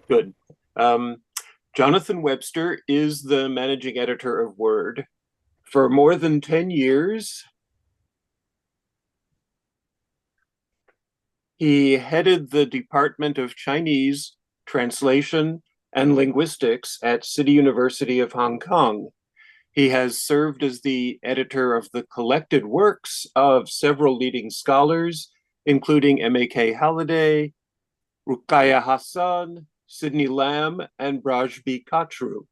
Good. Um, Jonathan Webster is the managing editor of Word. For more than 10 years, he headed the Department of Chinese Translation and Linguistics at City University of Hong Kong. He has served as the editor of the collected works of several leading scholars, including M.A.K. Halliday, Ruqayya Hassan, Sidney Lamb, and Brajbi Kachru.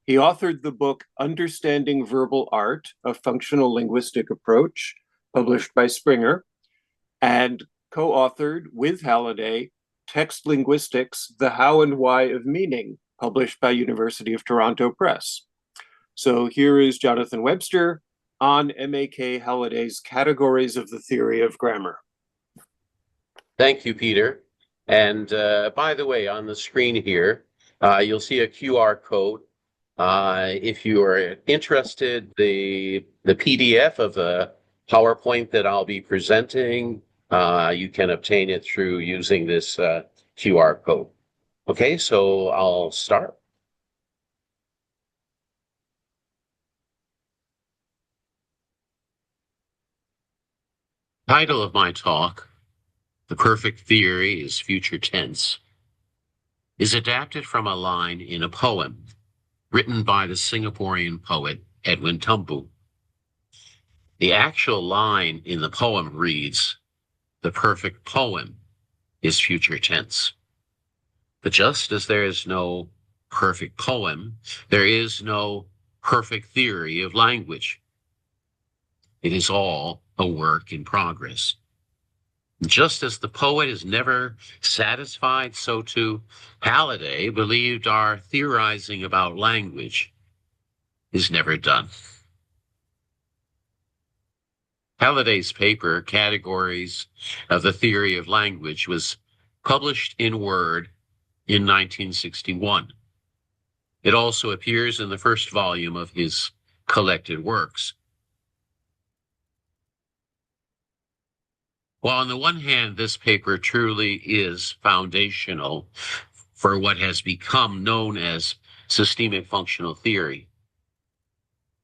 He authored the book Understanding Verbal Art, a Functional Linguistic Approach, published by Springer, and co-authored with Halliday Text Linguistics, The How and Why of Meaning, published by University of Toronto Press. So here is Jonathan Webster on M.A.K. Halliday's Categories of the Theory of Grammar. Thank you, Peter. And by the way, on the screen here, you'll see a QR code. If you are interested, the PDF of the PowerPoint that I'll be presenting, you can obtain it through using this QR code. Okay, so I'll start. Title of my talk, The Perfect Theory is Future Tense, is adapted from a line in a poem written by the Singaporean poet Edwin Tumpu. The actual line in the poem reads, "The perfect poem is future tense." But just as there is no perfect poem, there is no perfect theory of language. It is all a work in progress. Just as the poet is never satisfied, so too Halliday believed our theorizing about language is never done. Halliday's paper, Categories of the Theory of Language, was published in Word in 1961. It also appears in the first volume of his collected works. While on the one hand, this paper truly is foundational for what has become known as systemic functional theory,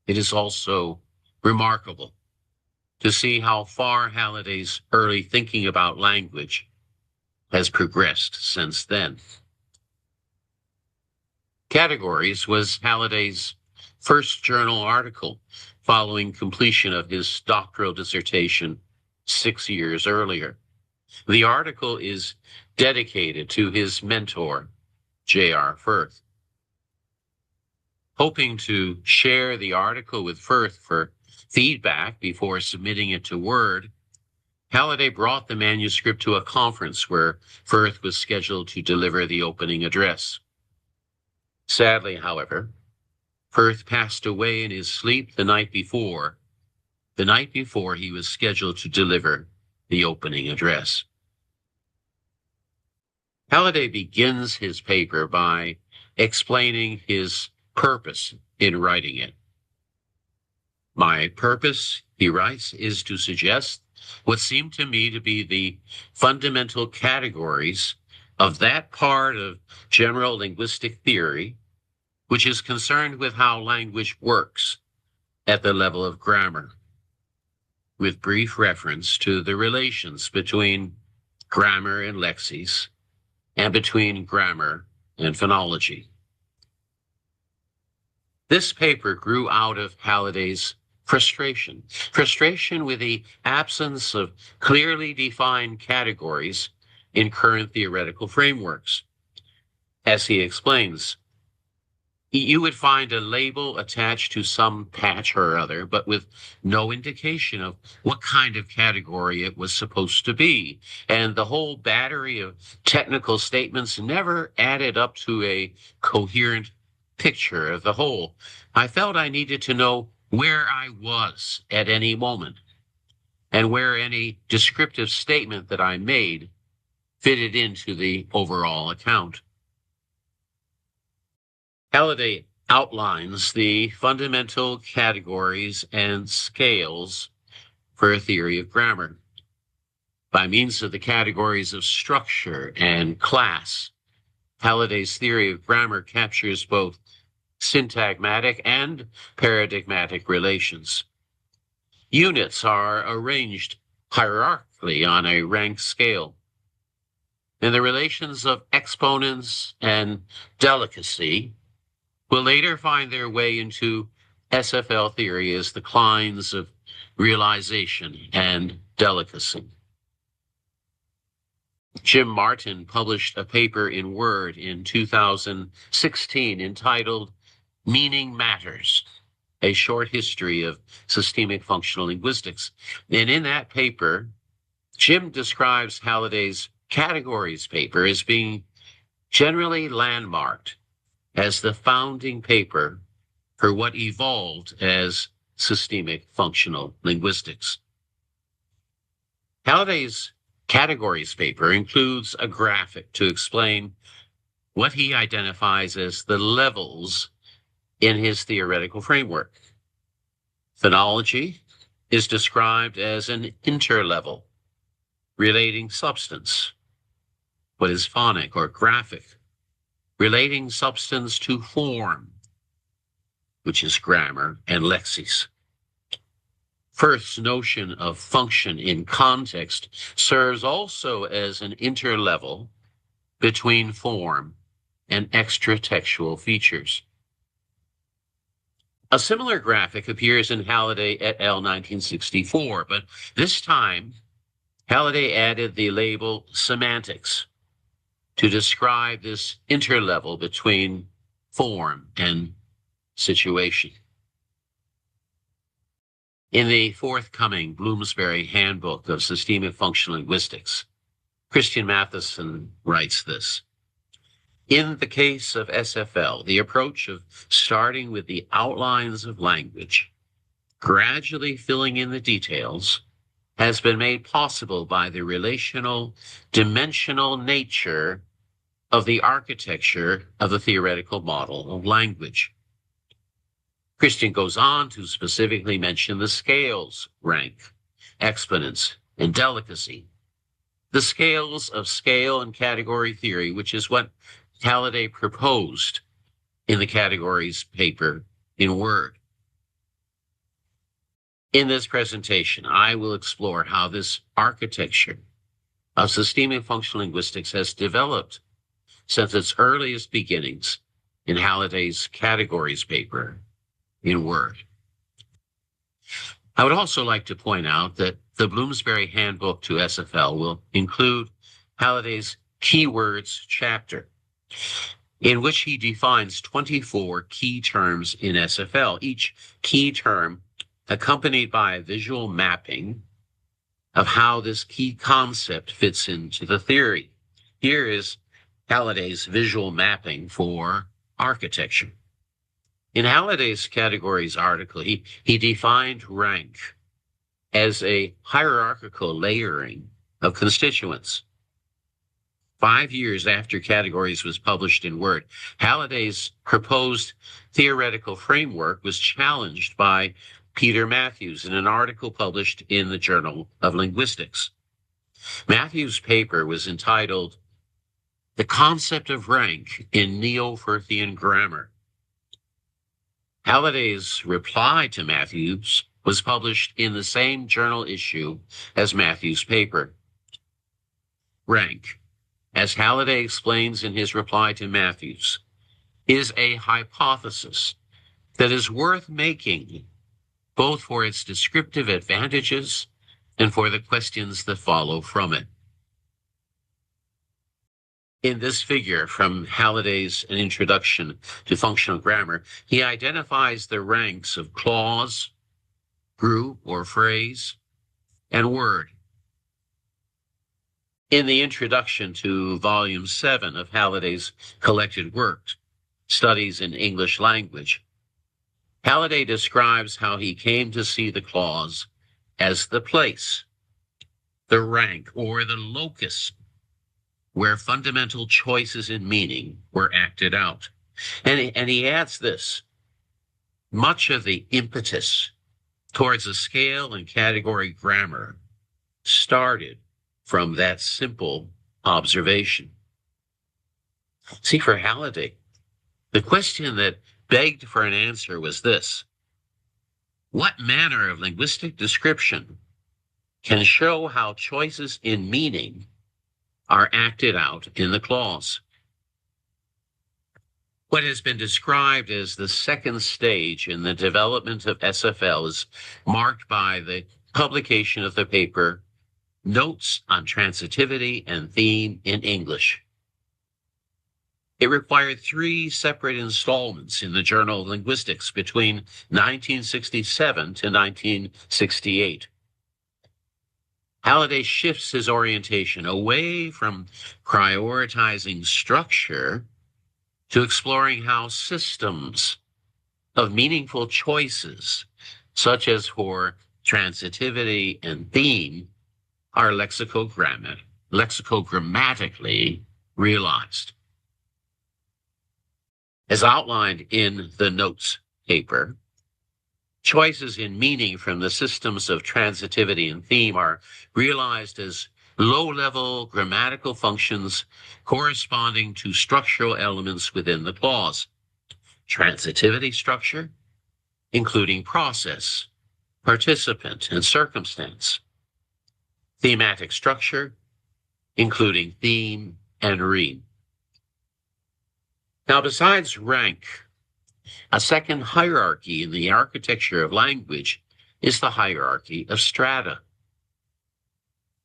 it is also remarkable to see how far Halliday's early thinking about language has progressed since then. Categories was Halliday's first journal article following completion of his doctoral dissertation 6 years earlier. The article is dedicated to his mentor, J.R. Firth. Hoping to share the article with Firth for feedback before submitting it to Word, Halliday brought the manuscript to a conference where Firth was scheduled to deliver the opening address. Sadly, however, Firth passed away in his sleep the night before he was scheduled to deliver the opening address. Halliday begins his paper by explaining his purpose in writing it. My purpose, he writes, is to suggest what seem to me to be the fundamental categories of that part of general linguistic theory which is concerned with how language works at the level of grammar, with brief reference to the relations between grammar and lexis and between grammar and phonology. This paper grew out of Halliday's frustration with the absence of clearly defined categories in current theoretical frameworks. As he explains, you would find a label attached to some patch or other, but with no indication of what kind of category it was supposed to be. And the whole battery of technical statements never added up to a coherent picture of the whole. I felt I needed to know where I was at any moment and where any descriptive statement that I made fitted into the overall account. Halliday outlines the fundamental categories and scales for a theory of grammar. By means of the categories of structure and class, Halliday's theory of grammar captures both syntagmatic and paradigmatic relations. Units are arranged hierarchically on a ranked scale, and the relations of exponents and delicacy will later find their way into SFL theory as the clines of realization and delicacy. Jim Martin published a paper in Word in 2016 entitled Meaning Matters, a short history of systemic functional linguistics. And in that paper, Jim describes Halliday's categories paper as being generally landmarked as the founding paper for what evolved as systemic functional linguistics. Halliday's categories paper includes a graphic to explain what he identifies as the levels in his theoretical framework. Phonology is described as an interlevel, relating substance, what is phonic or graphic, relating substance to form, which is grammar and lexis. First's notion of function in context serves also as an interlevel between form and extratextual features. A similar graphic appears in Halliday et al. 1964, but this time Halliday added the label semantics to describe this interlevel between form and situation. In the forthcoming Bloomsbury Handbook of Systemic Functional Linguistics, Christian Matheson writes this: in the case of SFL, the approach of starting with the outlines of language, gradually filling in the details, has been made possible by the relational, dimensional nature of the architecture of the theoretical model of language. Christian goes on to specifically mention the scales, rank, exponents, and delicacy. The scales of scale and category theory, which is what Halliday proposed in the categories paper in Word. In this presentation, I will explore how this architecture of systemic functional linguistics has developed since its earliest beginnings in Halliday's categories paper in Word. I would also like to point out that the Bloomsbury Handbook to SFL will include Halliday's keywords chapter, in which he defines 24 key terms in SFL, each key term accompanied by a visual mapping of how this key concept fits into the theory. Here is Halliday's visual mapping for architecture. In Halliday's categories article, he defined rank as a hierarchical layering of constituents. 5 years after categories was published in Word, Halliday's proposed theoretical framework was challenged by Peter Matthews in an article published in the Journal of Linguistics. Matthews' paper was entitled The Concept of Rank in Neo-Firthian Grammar. Halliday's reply to Matthews was published in the same journal issue as Matthews' paper. Rank, as Halliday explains in his reply to Matthews, is a hypothesis that is worth making, both for its descriptive advantages and for the questions that follow from it. In this figure from Halliday's An Introduction to Functional Grammar, he identifies the ranks of clause, group or phrase, and word. In the introduction to Volume 7 of Halliday's collected works, Studies in English Language, Halliday describes how he came to see the clause as the place, the rank, or the locus where fundamental choices in meaning were acted out. And he adds this: much of the impetus towards a scale and category grammar started from that simple observation. See, for Halliday, the question that begged for an answer was this: what manner of linguistic description can show how choices in meaning are acted out in the clause? What has been described as the second stage in the development of SFL is marked by the publication of the paper Notes on Transitivity and Theme in English. It required 3 separate installments in the Journal of Linguistics between 1967 to 1968. Halliday shifts his orientation away from prioritizing structure to exploring how systems of meaningful choices, such as for transitivity and theme, are lexicogrammatically realized. As outlined in the notes paper, choices in meaning from the systems of transitivity and theme are realized as low-level grammatical functions corresponding to structural elements within the clause. Transitivity structure, including process, participant, and circumstance. Thematic structure, including theme and read. Now, besides rank, a second hierarchy in the architecture of language is the hierarchy of strata.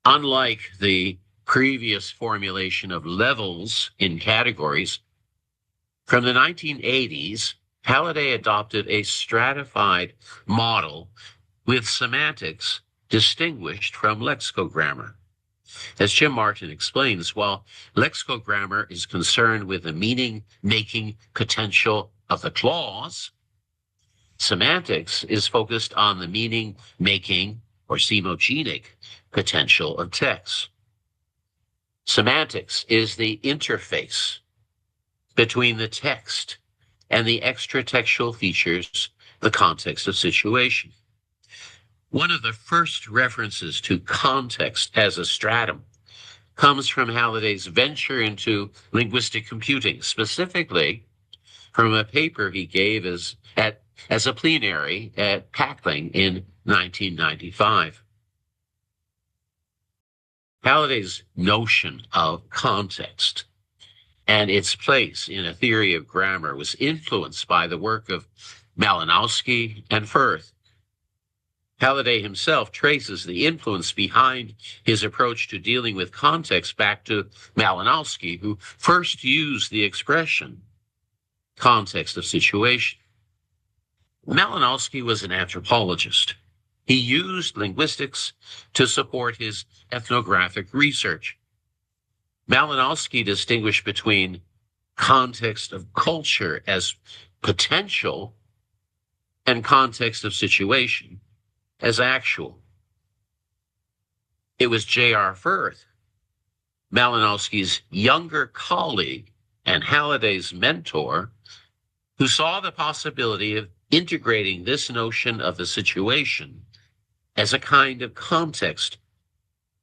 Unlike the previous formulation of levels in categories, from the 1980s, Halliday adopted a stratified model with semantics distinguished from lexicogrammar. As Jim Martin explains, while lexicogrammar is concerned with the meaning-making potential of the clause, semantics is focused on the meaning-making or semogenic potential of text. Semantics is the interface between the text and the extra-textual features, the context of situation. One of the first references to context as a stratum comes from Halliday's venture into linguistic computing, specifically from a paper he gave as a plenary at Packling in 1995. Halliday's notion of context and its place in a theory of grammar was influenced by the work of Malinowski and Firth. Halliday himself traces the influence behind his approach to dealing with context back to Malinowski, who first used the expression context of situation. Malinowski was an anthropologist. He used linguistics to support his ethnographic research. Malinowski distinguished between context of culture as potential and context of situation as actual. It was J.R. Firth, Malinowski's younger colleague and Halliday's mentor, who saw the possibility of integrating this notion of the situation as a kind of context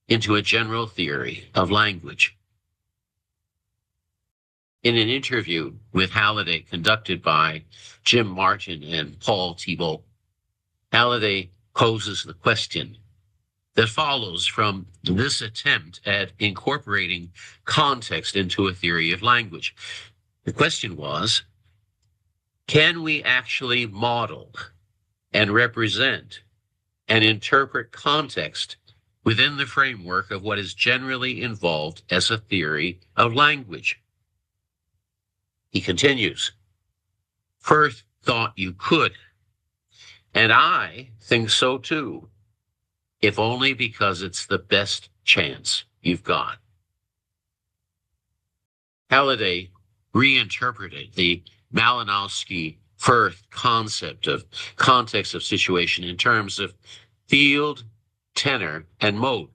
into a general theory of language. In an interview with Halliday conducted by Jim Martin and Paul Thibault, Halliday poses the question that follows from this attempt at incorporating context into a theory of language. The question was, can we actually model and represent and interpret context within the framework of what is generally involved as a theory of language? He continues, Firth thought you could, and I think so too, if only because it's the best chance you've got. Halliday reinterpreted the Malinowski-Firth concept of context of situation in terms of field, tenor, and mode.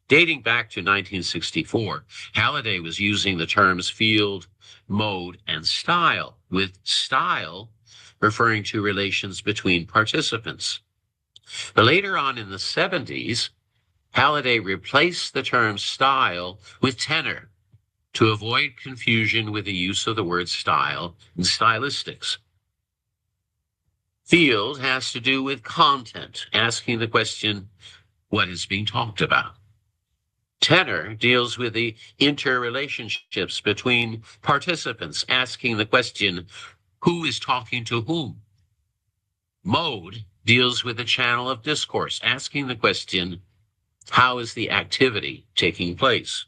Dating back to 1964, Halliday was using the terms field, mode, and style, with style referring to relations between participants. But later on in the 70s, Halliday replaced the term style with tenor to avoid confusion with the use of the word style and stylistics. Field has to do with content, asking the question, what is being talked about? Tenor deals with the interrelationships between participants, asking the question, who is talking to whom? Mode deals with the channel of discourse, asking the question, how is the activity taking place?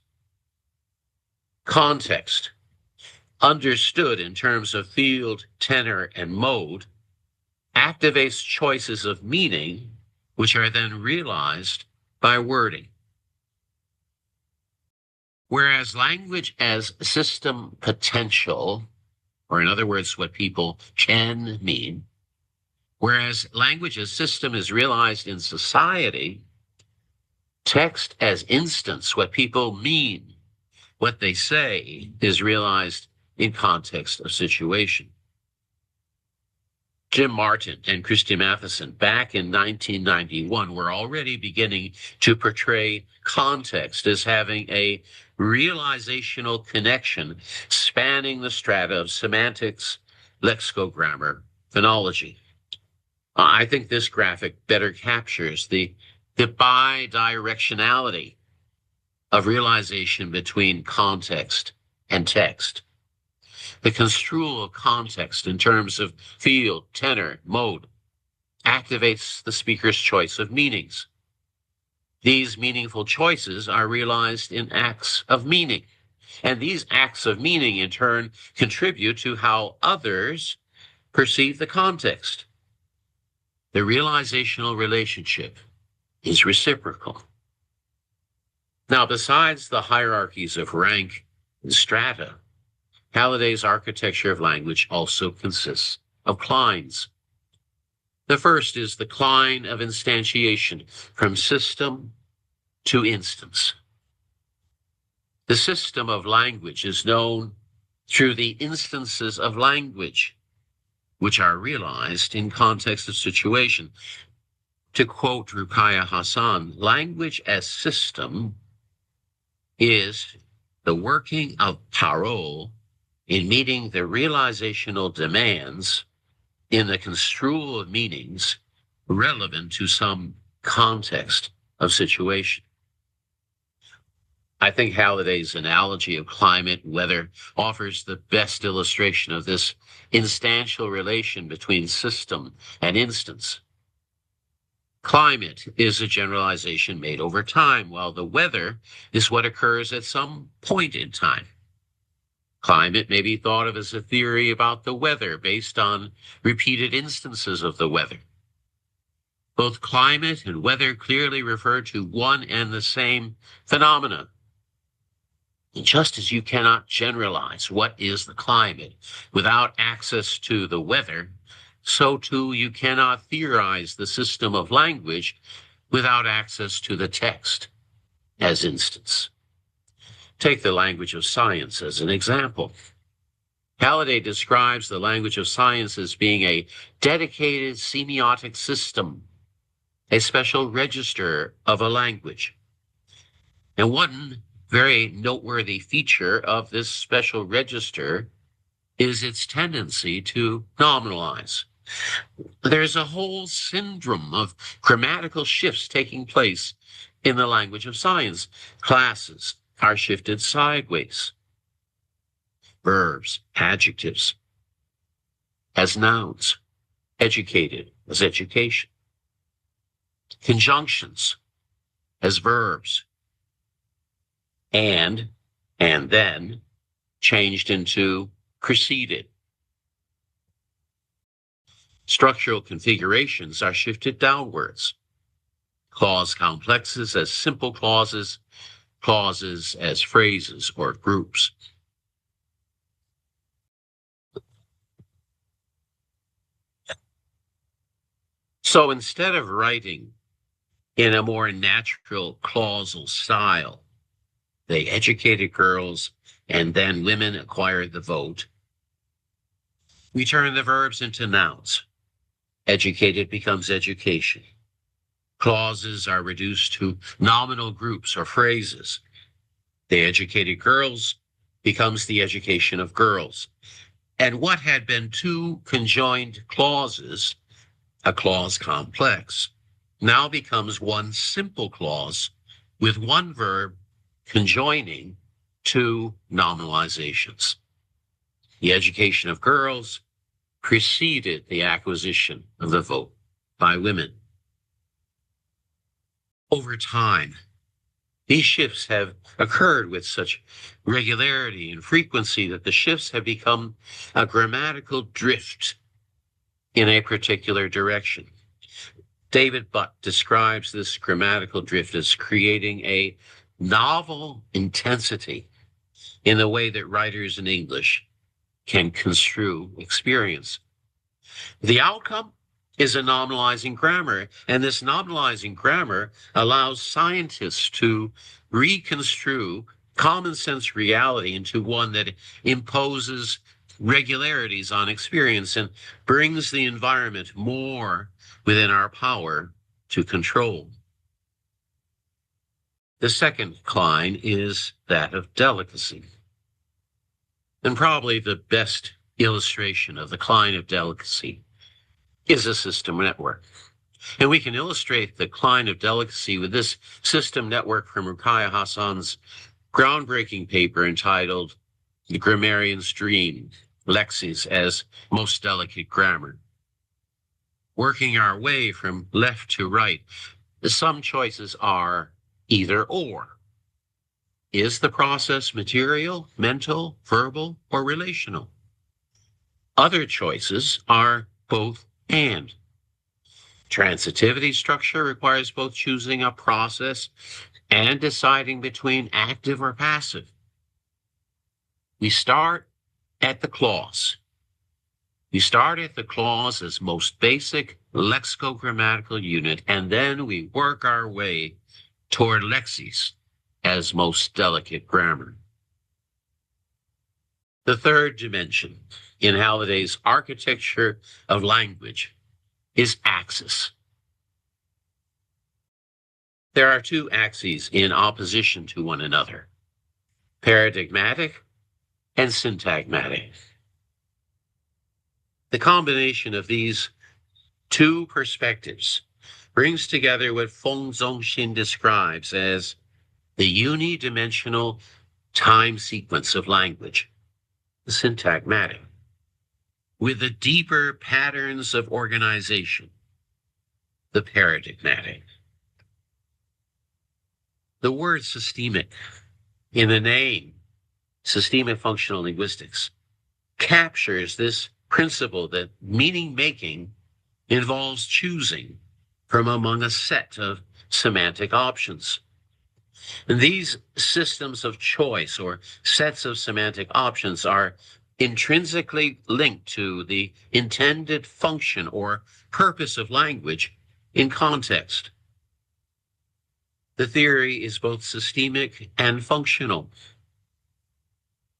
Context, understood in terms of field, tenor, and mode, activates choices of meaning, which are then realized by wording. Whereas language as system potential, or in other words, what people can mean, whereas language as system is realized in society, text as instance, what people mean, what they say, is realized in context of situation. Jim Martin and Christy Matheson, back in 1991, were already beginning to portray context as having a realizational connection spanning the strata of semantics, lexicogrammar, phonology. I think this graphic better captures the bidirectionality of realization between context and text. The construal of context in terms of field, tenor, mode activates the speaker's choice of meanings. These meaningful choices are realized in acts of meaning, and these acts of meaning in turn contribute to how others perceive the context. The realizational relationship is reciprocal. Now, besides the hierarchies of rank and strata, Halliday's architecture of language also consists of clines. The first is the cline of instantiation from system to instance. The system of language is known through the instances of language, which are realized in context of situation. To quote Ruqayya Hassan, language as system is the working of parole in meeting the realizational demands in the construal of meanings relevant to some context of situation. I think Halliday's analogy of climate and weather offers the best illustration of this instantial relation between system and instance. Climate is a generalization made over time, while the weather is what occurs at some point in time. Climate may be thought of as a theory about the weather based on repeated instances of the weather. Both climate and weather clearly refer to one and the same phenomena. And just as you cannot generalize what is the climate without access to the weather, so too you cannot theorize the system of language without access to the text as instance. Take the language of science as an example. Halliday describes the language of science as being a dedicated semiotic system, a special register of a language. And one very noteworthy feature of this special register is its tendency to nominalize. There's a whole syndrome of grammatical shifts taking place in the language of science. Classes are shifted sideways. Verbs, adjectives, as nouns. Educated as education. Conjunctions as verbs. And then changed into preceded. Structural configurations are shifted downwards. Clause complexes as simple clauses, clauses as phrases or groups. So instead of writing in a more natural clausal style, they educated girls and then women acquired the vote, we turn the verbs into nouns. Educated becomes education. Clauses are reduced to nominal groups or phrases. They educated girls becomes the education of girls. And what had been two conjoined clauses, a clause complex, now becomes one simple clause with one verb conjoining two nominalizations. The education of girls preceded the acquisition of the vote by women. Over time, these shifts have occurred with such regularity and frequency that the shifts have become a grammatical drift in a particular direction. David Butt describes this grammatical drift as creating a novel intensity in the way that writers in English can construe experience. The outcome is a nominalizing grammar, and this nominalizing grammar allows scientists to reconstrue common sense reality into one that imposes regularities on experience and brings the environment more within our power to control. The second decline is that of delicacy. And probably the best illustration of the decline of delicacy is a system network. And we can illustrate the decline of delicacy with this system network from Ruqaiya Hassan's groundbreaking paper entitled The Grammarian's Dream, Lexis as Most Delicate Grammar. Working our way from left to right, some choices are either or. Is the process material, mental, verbal, or relational? Other choices are both and. Transitivity structure requires both choosing a process and deciding between active or passive. We start at the clause. We start at the clause as most basic lexicogrammatical unit, and then we work our way toward lexis as most delicate grammar. The third dimension in Halliday's architecture of language is axis. There are two axes in opposition to one another, paradigmatic and syntagmatic. The combination of these two perspectives brings together what Feng Zongxin describes as the unidimensional time sequence of language, the syntagmatic, with the deeper patterns of organization, the paradigmatic. The word systemic in the name, systemic functional linguistics, captures this principle that meaning making involves choosing from among a set of semantic options. And these systems of choice or sets of semantic options are intrinsically linked to the intended function or purpose of language in context. The theory is both systemic and functional.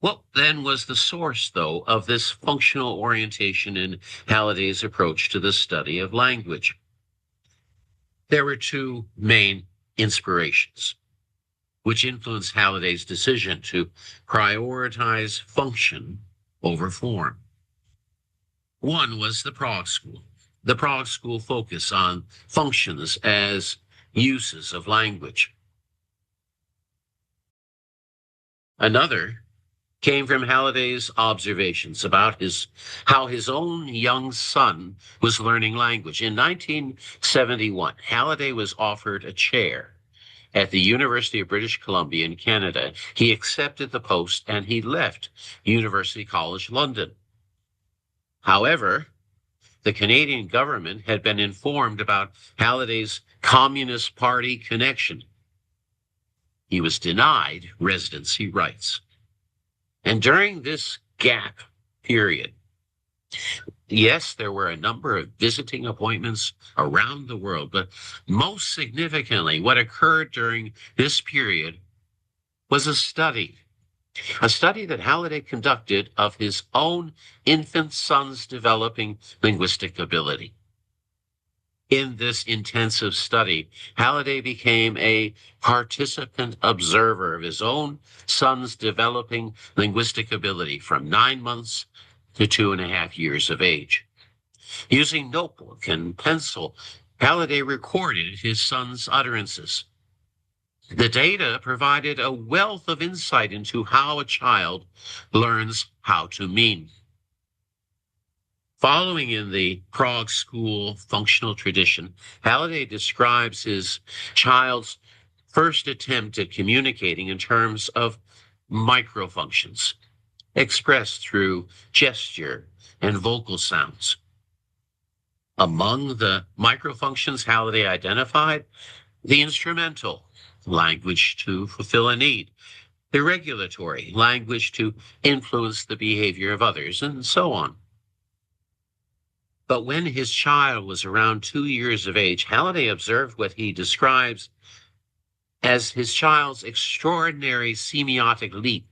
What then was the source, though, of this functional orientation in Halliday's approach to the study of language? There were two main inspirations which influenced Halliday's decision to prioritize function over form. One was the Prague School. The Prague School focus on functions as uses of language. Another came from Halliday's observations about how his own young son was learning language. In 1971, Halliday was offered a chair at the University of British Columbia in Canada. He accepted the post and he left University College London. However, the Canadian government had been informed about Halliday's Communist Party connection. He was denied residency rights. And during this gap period, yes, there were a number of visiting appointments around the world, but most significantly, what occurred during this period was a study that Halliday conducted of his own infant son's developing linguistic ability. In this intensive study, Halliday became a participant observer of his own son's developing linguistic ability from 9 months to 2.5 years of age. Using notebook and pencil, Halliday recorded his son's utterances. The data provided a wealth of insight into how a child learns how to mean. Following in the Prague school functional tradition, Halliday describes his child's first attempt at communicating in terms of microfunctions, expressed through gesture and vocal sounds. Among the microfunctions Halliday identified, the instrumental, language to fulfill a need, the regulatory, language to influence the behavior of others, and so on. But when his child was around 2 years of age, Halliday observed what he describes as his child's extraordinary semiotic leap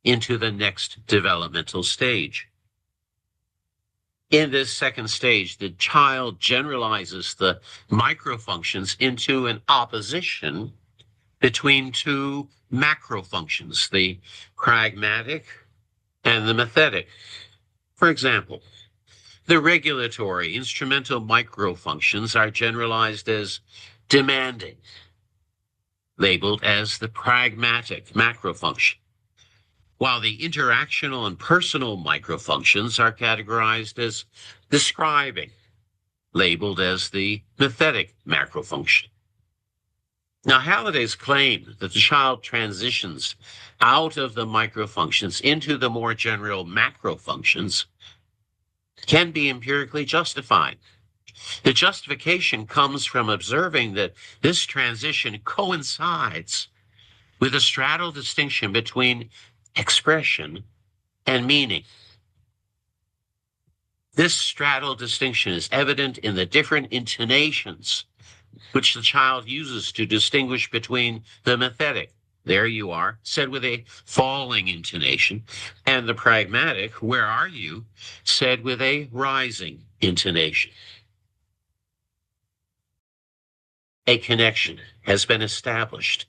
into the next developmental stage. In this second stage, the child generalizes the microfunctions into an opposition between two macrofunctions, the pragmatic and the methodic. For example, the regulatory instrumental microfunctions are generalized as demanding, labeled as the pragmatic macrofunction, while the interactional and personal microfunctions are categorized as describing, labeled as the methodic macrofunction. Now, Halliday's claim that the child transitions out of the microfunctions into the more general macrofunctions can be empirically justified. The justification comes from observing that this transition coincides with a stratal distinction between expression and meaning. This stratal distinction is evident in the different intonations which the child uses to distinguish between the methodic, there you are, said with a falling intonation, and the pragmatic, where are you, said with a rising intonation. A connection has been established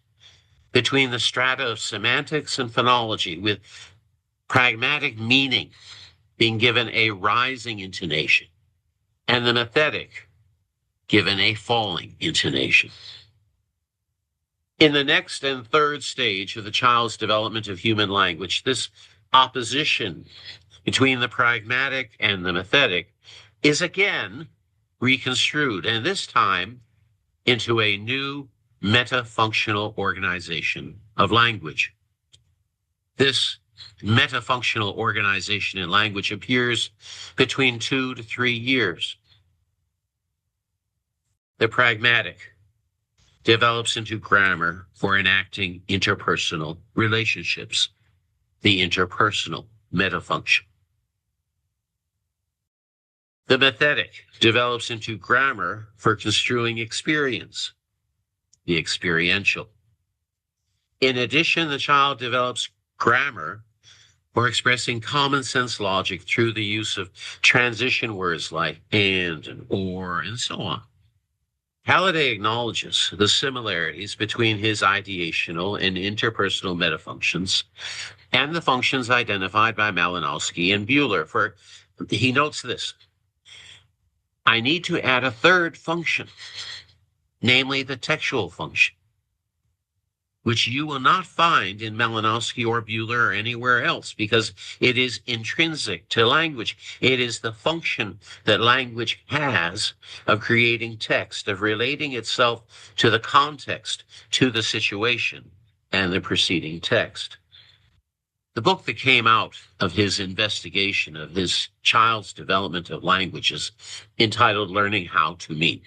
between the strata of semantics and phonology, with pragmatic meaning being given a rising intonation and the methodic given a falling intonation. In the next and third stage of the child's development of human language, this opposition between the pragmatic and the methodic is again reconstrued, and this time into a new metafunctional organization of language. This metafunctional organization in language appears between 2 to 3 years. The pragmatic develops into grammar for enacting interpersonal relationships, the interpersonal metafunction. The methodic develops into grammar for construing experience, the experiential. In addition, the child develops grammar for expressing common sense logic through the use of transition words like and or, and so on. Halliday acknowledges the similarities between his ideational and interpersonal metafunctions and the functions identified by Malinowski and Buehler, for he notes this: I need to add a third function, namely the textual function, which you will not find in Malinowski or Buehler or anywhere else, because it is intrinsic to language. It is the function that language has of creating text, of relating itself to the context, to the situation, and the preceding text. The book that came out of his investigation of his child's development of language is entitled Learning How to Mean: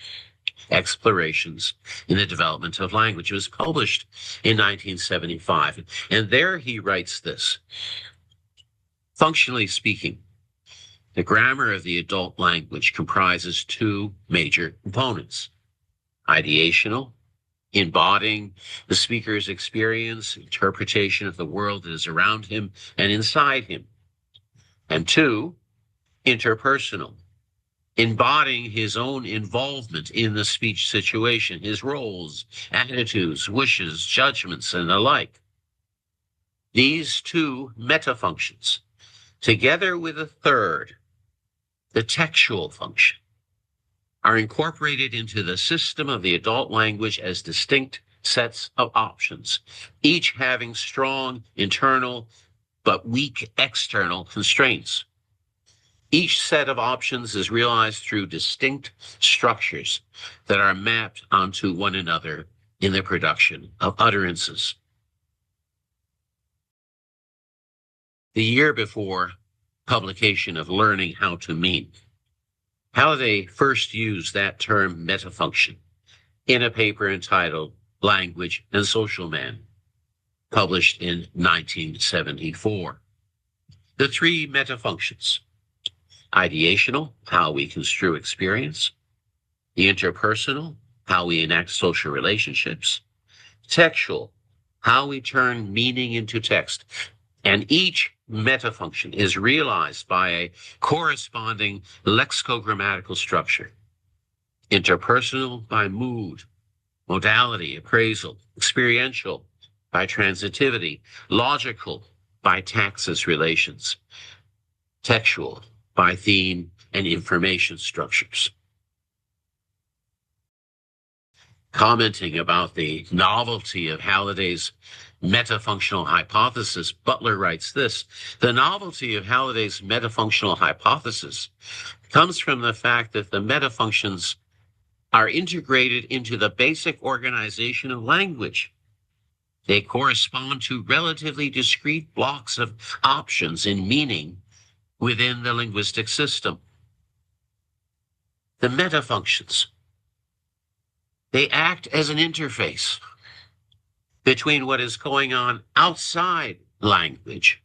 Explorations in the Development of Language. It was published in 1975. And there he writes this: functionally speaking, the grammar of the adult language comprises two major components: ideational, embodying the speaker's experience, interpretation of the world that is around him and inside him; and two, interpersonal, embodying his own involvement in the speech situation, his roles, attitudes, wishes, judgments, and the like. These two metafunctions, together with a third, the textual function, are incorporated into the system of the adult language as distinct sets of options, each having strong internal but weak external constraints. Each set of options is realized through distinct structures that are mapped onto one another in the production of utterances. The year before publication of Learning How to Mean, Halliday first used that term metafunction in a paper entitled Language and Social Man, published in 1974. The three metafunctions: ideational, how we construe experience; the interpersonal, how we enact social relationships; textual, how we turn meaning into text. And each metafunction is realized by a corresponding lexicogrammatical structure. Interpersonal by mood, modality, appraisal; experiential by transitivity; logical by taxis relations; textual by theme and information structures. Commenting about the novelty of Halliday's metafunctional hypothesis, Butler writes this: the novelty of Halliday's metafunctional hypothesis comes from the fact that the metafunctions are integrated into the basic organization of language. They correspond to relatively discrete blocks of options in meaning within the linguistic system. The metafunctions, they act as an interface between what is going on outside language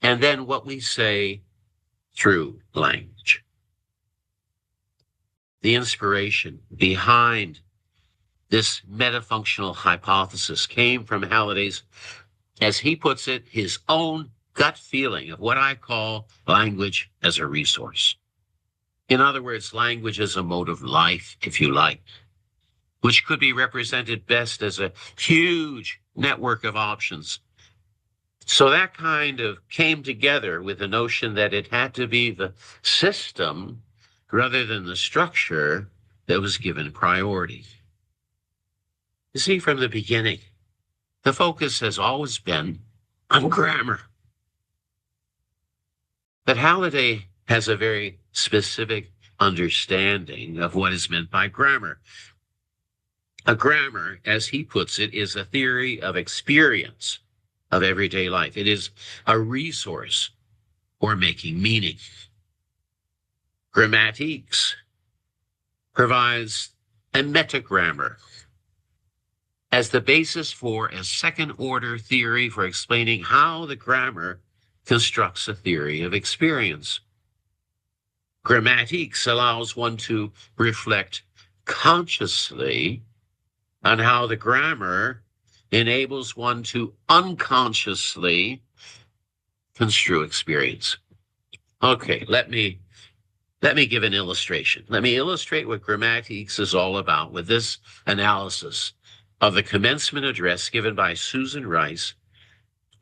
and then what we say through language. The inspiration behind this metafunctional hypothesis came from Halliday's, as he puts it, his own gut feeling of what I call language as a resource. In other words, language as a mode of life, if you like, which could be represented best as a huge network of options. So that kind of came together with the notion that it had to be the system rather than the structure that was given priority. You see, from the beginning, the focus has always been on grammar. But Halliday has a very specific understanding of what is meant by grammar. A grammar, as he puts it, is a theory of experience of everyday life. It is a resource for making meaning. Grammatics provides a metagrammar as the basis for a second-order theory for explaining how the grammar constructs a theory of experience. Grammatics allows one to reflect consciously on how the grammar enables one to unconsciously construe experience. Okay, let me give an illustration. Let me illustrate what grammatics is all about with this analysis of the commencement address given by Susan Rice,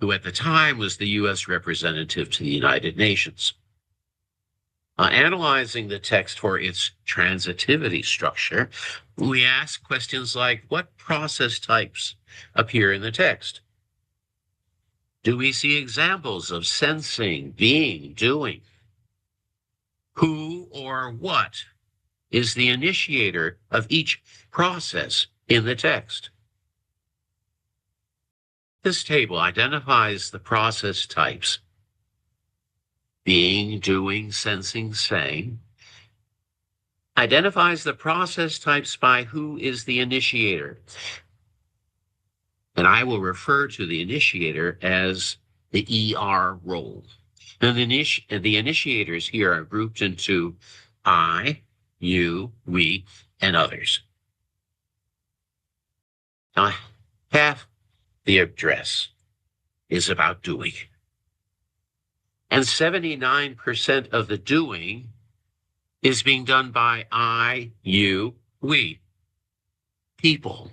who at the time was the U.S. representative to the United Nations. Analyzing the text for its transitivity structure, we ask questions like, what process types appear in the text? Do we see examples of sensing, being, doing? Who or what is the initiator of each process in the text? This table identifies the process types: being, doing, sensing, saying. Identifies the process types by who is the initiator. And I will refer to the initiator as the ER role. And the initiators here are grouped into I, you, we, and others. Now, half the address is about doing. And 79% of the doing is being done by I, you, we, people.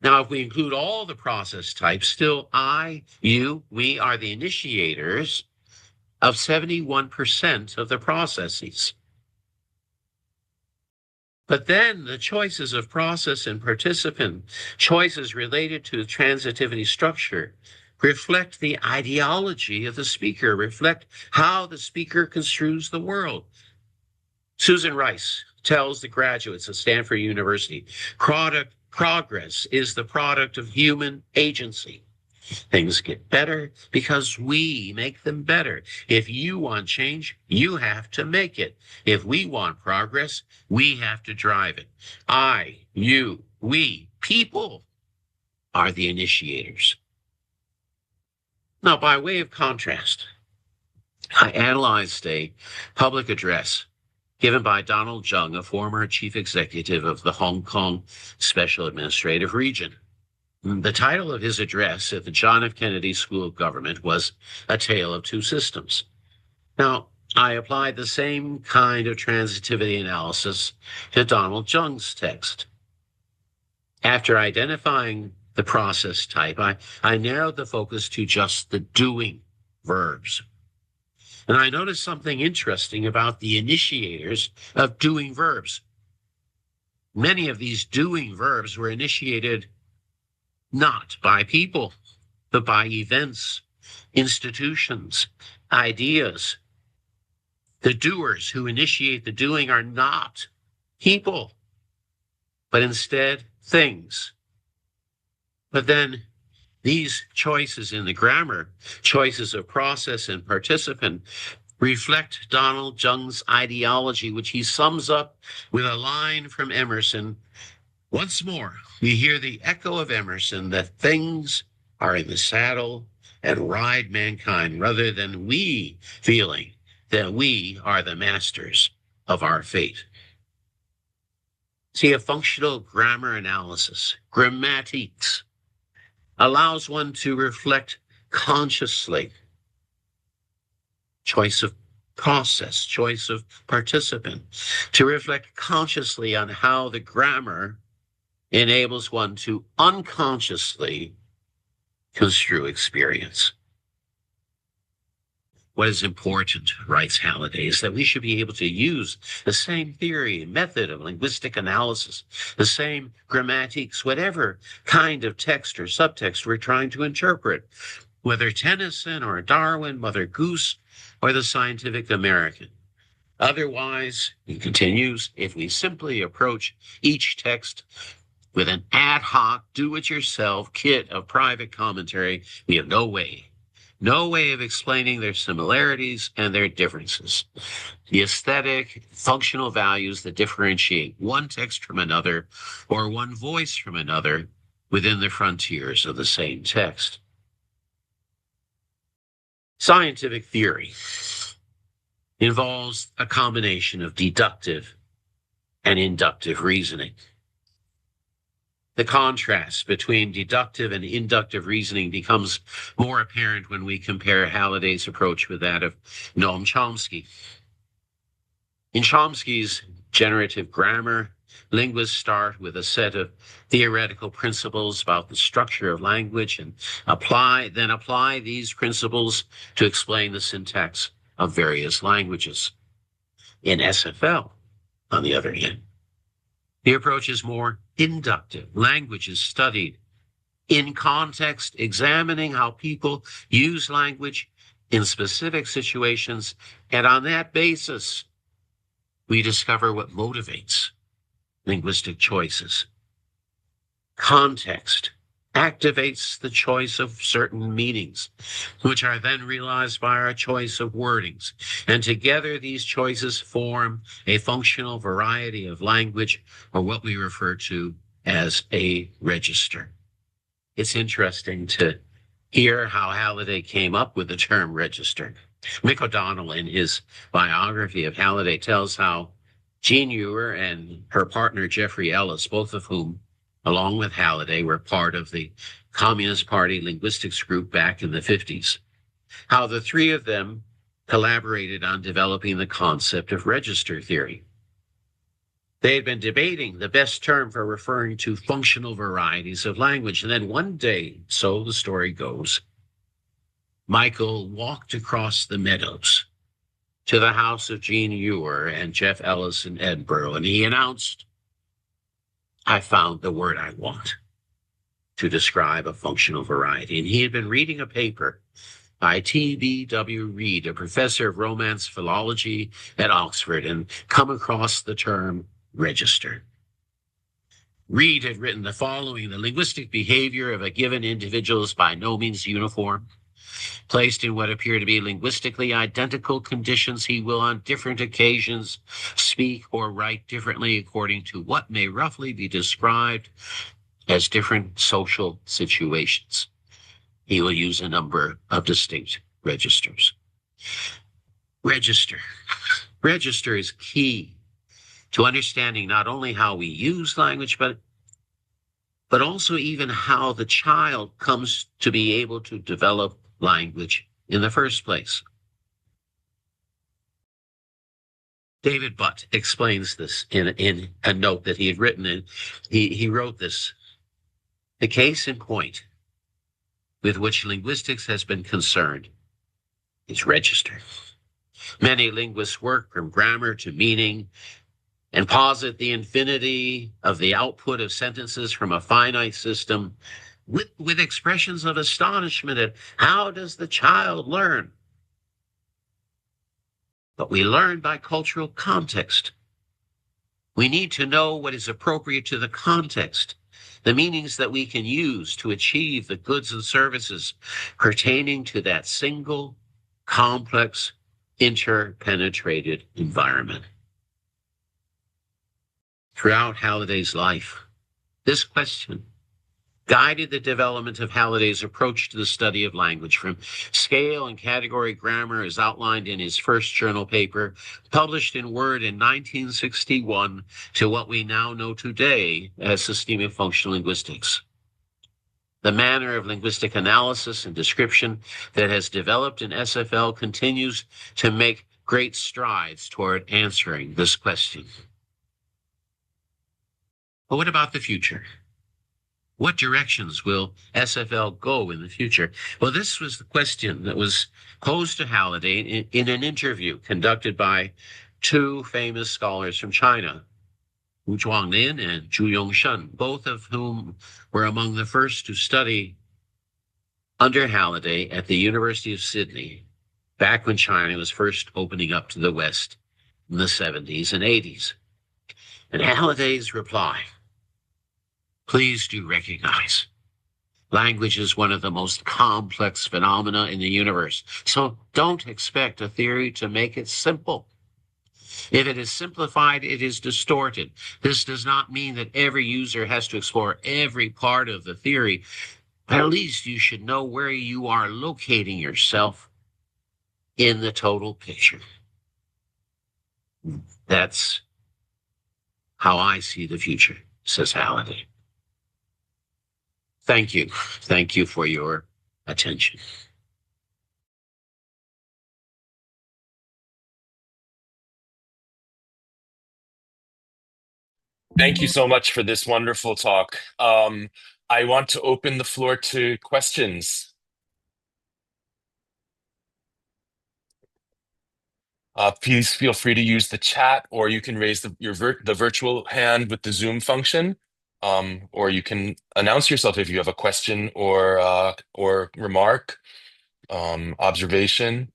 Now, if we include all the process types, still I, you, we are the initiators of 71% of the processes. But then the choices of process and participant, choices related to the transitivity structure, reflect the ideology of the speaker, reflect how the speaker construes the world. Susan Rice tells the graduates of Stanford University, progress is the product of human agency. Things get better because we make them better. If you want change, you have to make it. If we want progress, we have to drive it. I, you, we, people are the initiators. Now, by way of contrast, I analyzed a public address given by Donald Jung, a former chief executive of the Hong Kong Special Administrative Region. The title of his address at the John F. Kennedy School of Government was A Tale of Two Systems. Now, I applied the same kind of transitivity analysis to Donald Jung's text. After identifying the process type, I narrowed the focus to just the doing verbs. And I noticed something interesting about the initiators of doing verbs. Many of these doing verbs were initiated not by people, but by events, institutions, ideas. The doers who initiate the doing are not people, but instead things. But then these choices in the grammar, choices of process and participant, reflect Donald Jung's ideology, which he sums up with a line from Emerson. Once more, we hear the echo of Emerson that things are in the saddle and ride mankind rather than we feeling that we are the masters of our fate. See, a functional grammar analysis, grammatics, allows one to reflect consciously. Choice of process, choice of participant, to reflect consciously on how the grammar enables one to unconsciously construe experience. What is important, writes Halliday, is that we should be able to use the same theory and method of linguistic analysis, the same grammatics, whatever kind of text or subtext we're trying to interpret, whether Tennyson or Darwin, Mother Goose, or the Scientific American. Otherwise, he continues, if we simply approach each text with an ad hoc, do-it-yourself kit of private commentary, we have no way of explaining their similarities and their differences, the aesthetic, functional values that differentiate one text from another or one voice from another within the frontiers of the same text. Scientific theory involves a combination of deductive and inductive reasoning. The contrast between deductive and inductive reasoning becomes more apparent when we compare Halliday's approach with that of Noam Chomsky. In Chomsky's generative grammar, linguists start with a set of theoretical principles about the structure of language and apply these principles to explain the syntax of various languages. In SFL, on the other hand, the approach is more inductive. Language is studied in context, examining how people use language in specific situations, and on that basis, we discover what motivates linguistic choices. Context activates the choice of certain meanings, which are then realized by our choice of wordings. And together, these choices form a functional variety of language, or what we refer to as a register. It's interesting to hear how Halliday came up with the term register. Mick O'Donnell, in his biography of Halliday, tells how Jean Ewer and her partner Jeffrey Ellis, both of whom, along with Halliday, were part of the Communist Party linguistics group back in the 50s, how the three of them collaborated on developing the concept of register theory. They had been debating the best term for referring to functional varieties of language. And then one day, so the story goes, Michael walked across the meadows to the house of Gene Ewer and Jeff Ellis in Edinburgh, and he announced, I found the word I want to describe a functional variety. And he had been reading a paper by T.B.W. Reid, a professor of Romance philology at Oxford, and come across the term register. Reid had written the following: the linguistic behavior of a given individual is by no means uniform. Placed in what appear to be linguistically identical conditions, he will on different occasions speak or write differently according to what may roughly be described as different social situations. He will use a number of distinct registers. Register. Register is key to understanding not only how we use language, but also even how the child comes to be able to develop language in the first place. David Butt explains this in a note that he had written, and he wrote this: the case in point with which linguistics has been concerned is register. Many linguists work from grammar to meaning and posit the infinity of the output of sentences from a finite system with expressions of astonishment at how does the child learn? But we learn by cultural context. We need to know what is appropriate to the context, the meanings that we can use to achieve the goods and services pertaining to that single, complex, interpenetrated environment. Throughout Halliday's life, this question guided the development of Halliday's approach to the study of language, from scale and category grammar as outlined in his first journal paper, published in Word in 1961, to what we now know today as systemic functional linguistics. The manner of linguistic analysis and description that has developed in SFL continues to make great strides toward answering this question. But what about the future? What directions will SFL go in the future? Well, this was the question that was posed to Halliday in an interview conducted by two famous scholars from China, Wu Zhuanglin and Zhu Yongshen, both of whom were among the first to study under Halliday at the University of Sydney, back when China was first opening up to the West in the 70s and 80s. And Halliday's reply: please do recognize language is one of the most complex phenomena in the universe. So don't expect a theory to make it simple. If it is simplified, it is distorted. This does not mean that every user has to explore every part of the theory, but at least you should know where you are locating yourself in the total picture. That's how I see the future, says Halliday. Thank you. Thank you for your attention. Thank you so much for this wonderful talk. I want to open the floor to questions. Please feel free to use the chat, or you can raise the virtual hand with the Zoom function, or you can announce yourself if you have a question or remark, observation.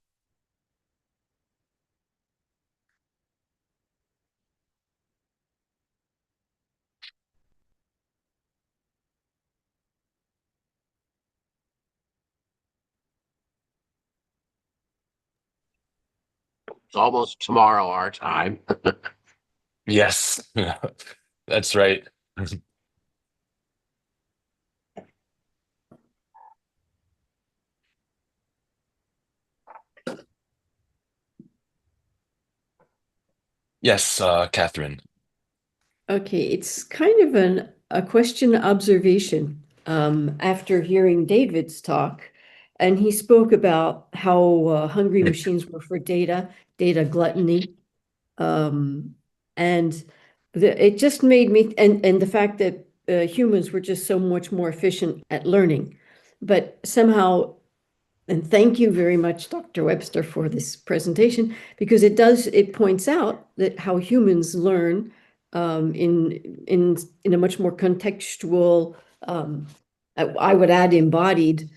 It's almost tomorrow, our time. Yes, that's right. Yes, Catherine. Okay, it's kind of a question observation after hearing David's talk And he spoke about how hungry machines were for data gluttony. And it just made me, and the fact that humans were just so much more efficient at learning. But somehow, and thank you very much, Dr. Webster, for this presentation, because it points out that how humans learn in a much more contextual, I would add embodied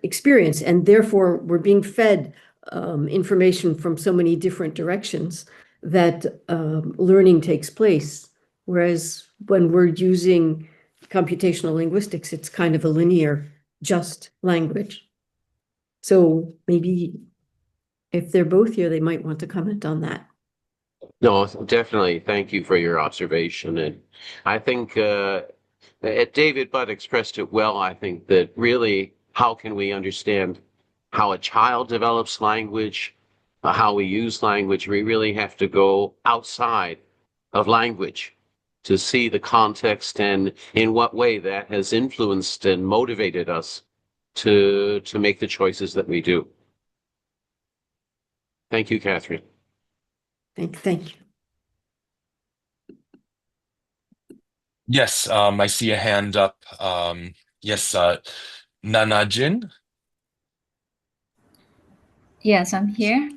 experience, and therefore we're being fed information from so many different directions that learning takes place. Whereas when we're using computational linguistics, it's kind of a linear, just language. So maybe if they're both here, they might want to comment on that. No, definitely. Thank you for your observation. And I think David Budd expressed it well. I think that really, how can we understand how a child develops language, how we use language? We really have to go outside of language to see the context and in what way that has influenced and motivated us to make the choices that we do. Thank you, Catherine. Thank you. Yes, I see a hand up. Yes, Nanajin. Yes, I'm here.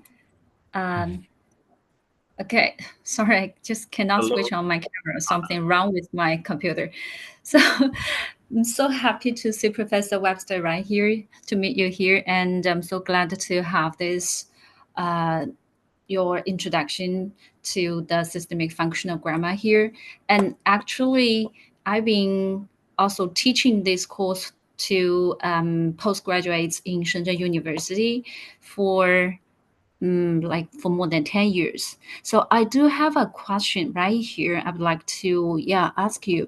Okay, sorry, I just cannot Hello. switch on my camera. Something wrong with my computer. So I'm so happy to see Professor Webster right here, to meet you here. And I'm so glad to have this, your introduction to the systemic functional grammar here. And actually, I've been also teaching this course to postgraduates in Shenzhen University for for more than 10 years. So I do have a question right here. I would like to ask you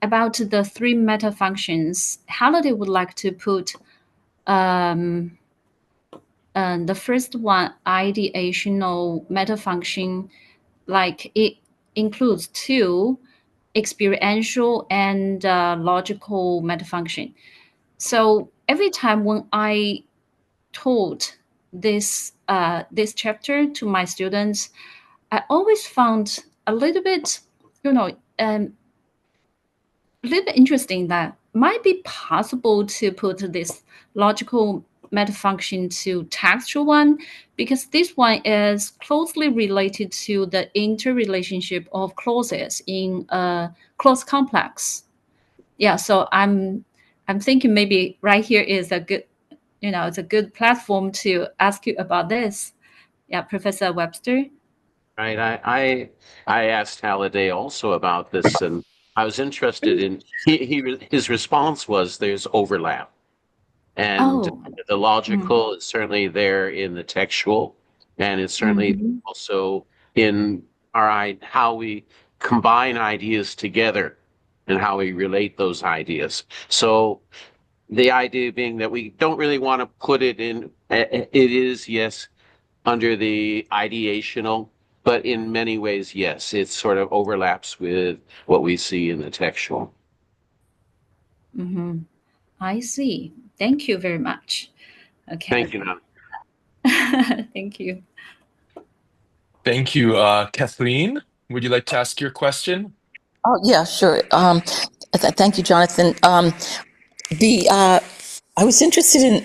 about the three meta functions. Halliday would like to put the first one, ideational meta function, like it includes two, experiential and logical meta function. So every time when I taught this this chapter to my students, I always found a little bit, a little bit interesting that might be possible to put this logical meta function to textual one, because this one is closely related to the interrelationship of clauses in a clause complex. Yeah, so I'm thinking maybe right here is a good, it's a good platform to ask you about this. Yeah, Professor Webster. Right. I asked Halliday also about this, and I was interested in his response was there's overlap, and Oh. the logical is certainly there in the textual, and it's certainly also in how we combine ideas together and how we relate those ideas. So the idea being that we don't really want to put it in. It is, yes, under the ideational, but in many ways, yes, it sort of overlaps with what we see in the textual. I see. Thank you very much. Okay. Thank you, Nana. Thank you. Thank you. Kathleen, would you like to ask your question? Oh, yeah, sure. Thank you, Jonathan. I was interested in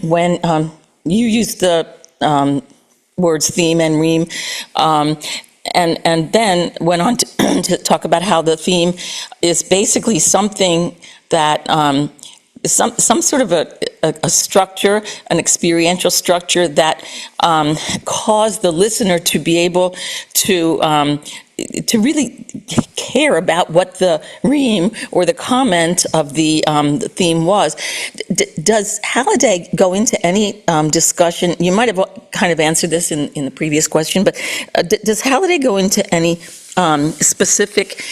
when you used the words theme and ream, and then went on to, to talk about how the theme is basically something that some sort of a structure, an experiential structure that caused the listener to be able to really care about what the ream or the comment of the theme was. Does Halliday go into any discussion? You might have kind of answered this in the previous question, but does Halliday go into any specific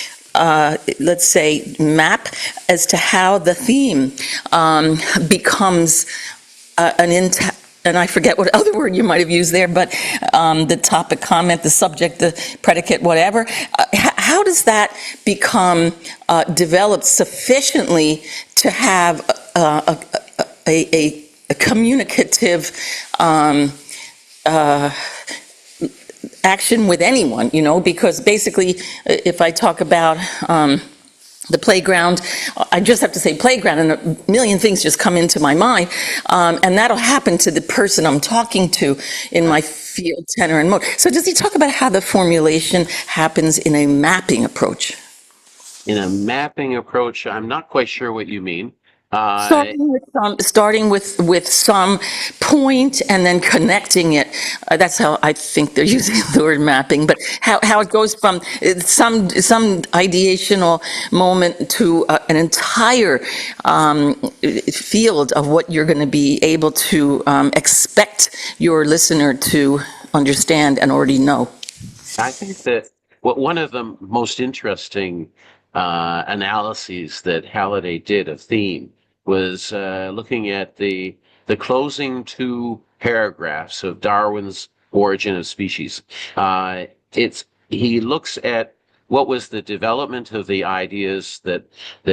let's say, map as to how the theme becomes and I forget what other word you might have used there, but the topic, comment, the subject, the predicate, whatever. How does that become developed sufficiently to have communicative action with anyone, because basically, if I talk about the playground, I just have to say playground, and a million things just come into my mind, and that'll happen to the person I'm talking to in my field, tenor, and mode. So does he talk about how the formulation happens in a mapping approach? In a mapping approach, I'm not quite sure what you mean. Starting with some point and then connecting it. That's how I think they're using the word mapping. But how it goes from some ideational moment to an entire field of what you're going to be able to expect your listener to understand and already know. I think that one of the most interesting analyses that Halliday did of theme was looking at the closing two paragraphs of Darwin's Origin of Species. He looks at what was the development of the ideas that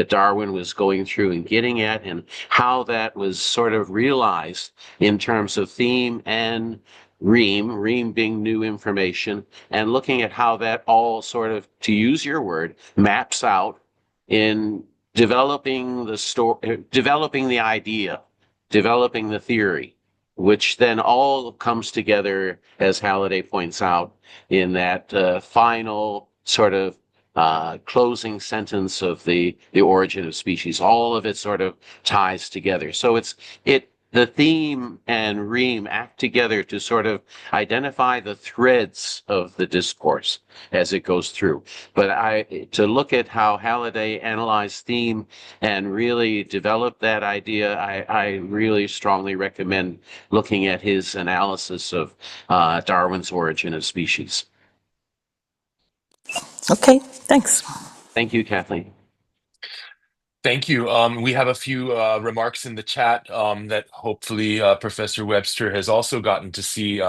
Darwin was going through and getting at, and how that was sort of realized in terms of theme and ream being new information, and looking at how that all sort of, to use your word, maps out in developing the story, developing the idea, developing the theory, which then all comes together, as Halliday points out, in that final sort of closing sentence of the Origin of Species. All of it sort of ties together. So the theme and ream act together to sort of identify the threads of the discourse as it goes through. But to look at how Halliday analyzed theme and really developed that idea, I really strongly recommend looking at his analysis of Darwin's Origin of Species. Okay, thanks. Thank you, Kathleen. Thank you. We have a few remarks in the chat that hopefully Professor Webster has also gotten to see,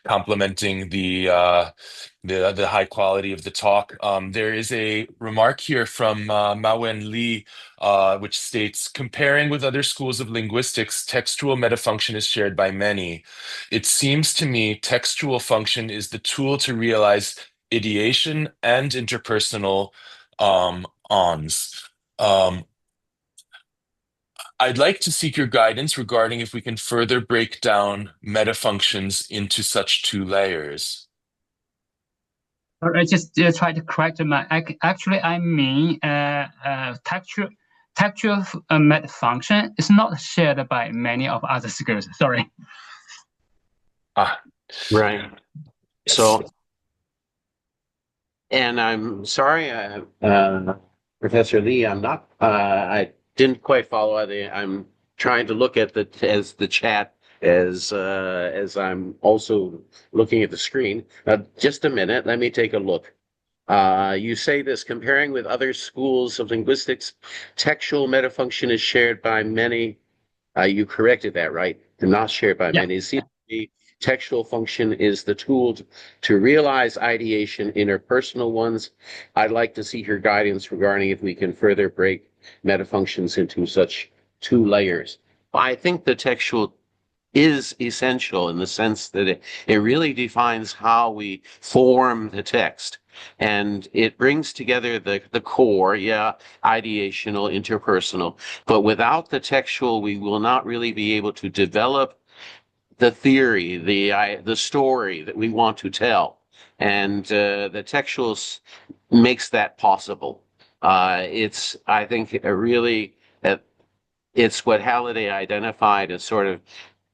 complimenting the high quality of the talk. There is a remark here from Mawen Lee, which states, comparing with other schools of linguistics, textual metafunction is shared by many. It seems to me textual function is the tool to realize ideation and interpersonal ons. I'd like to seek your guidance regarding if we can further break down metafunctions into such two layers. I just try to correct my. Actually, I mean textual metafunction is not shared by many of other schools. Sorry. Right. So, and I'm sorry, Professor Lee, I'm not, I didn't quite follow. I'm trying to look at the chat as I'm also looking at the screen. Just a minute, let me take a look. You say this, comparing with other schools of linguistics, textual metafunction is shared by many. You corrected that, right? Not shared by many. It seems to be textual function is the tool to realize ideation, interpersonal ones. I'd like to see your guidance regarding if we can further break metafunctions into such two layers. I think the textual is essential in the sense that it really defines how we form the text. And it brings together the core, ideational, interpersonal. But without the textual, we will not really be able to develop the theory, the story that we want to tell. And the textual makes that possible. It's, I think, it's what Halliday identified as sort of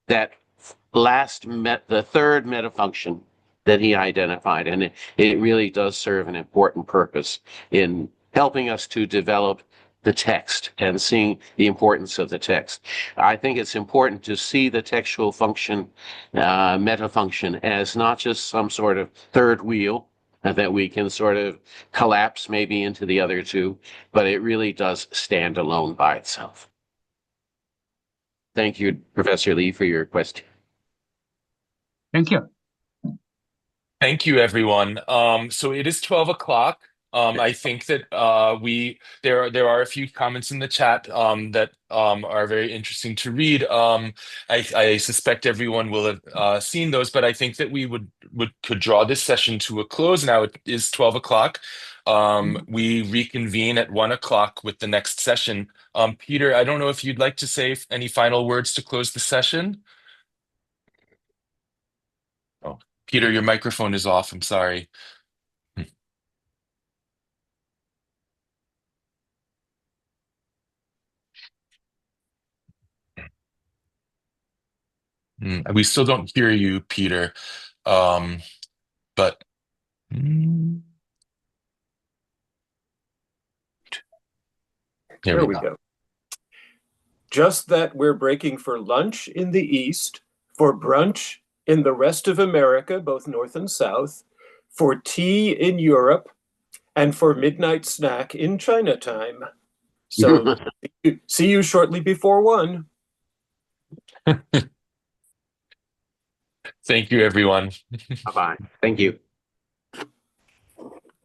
that the third metafunction that he identified. And it really does serve an important purpose in helping us to develop the text and seeing the importance of the text. I think it's important to see the textual function, metafunction, as not just some sort of third wheel that we can sort of collapse maybe into the other two, but it really does stand alone by itself. Thank you, Professor Lee, for your question. Thank you. Thank you, everyone. So it is 12 o'clock. I think that there are a few comments in the chat that are very interesting to read. I suspect everyone will have seen those, but I think that we could draw this session to a close. Now it is 12 o'clock. We reconvene at 1 o'clock with the next session. Peter, I don't know if you'd like to say any final words to close the session. Oh, Peter, your microphone is off. I'm sorry. We still don't hear you, Peter. But here we go. Just that we're breaking for lunch in the East, for brunch in the rest of America, both North and South, for tea in Europe, and for midnight snack in Chinatown. So see you shortly before 1. Thank you, everyone. Bye-bye. Thank you.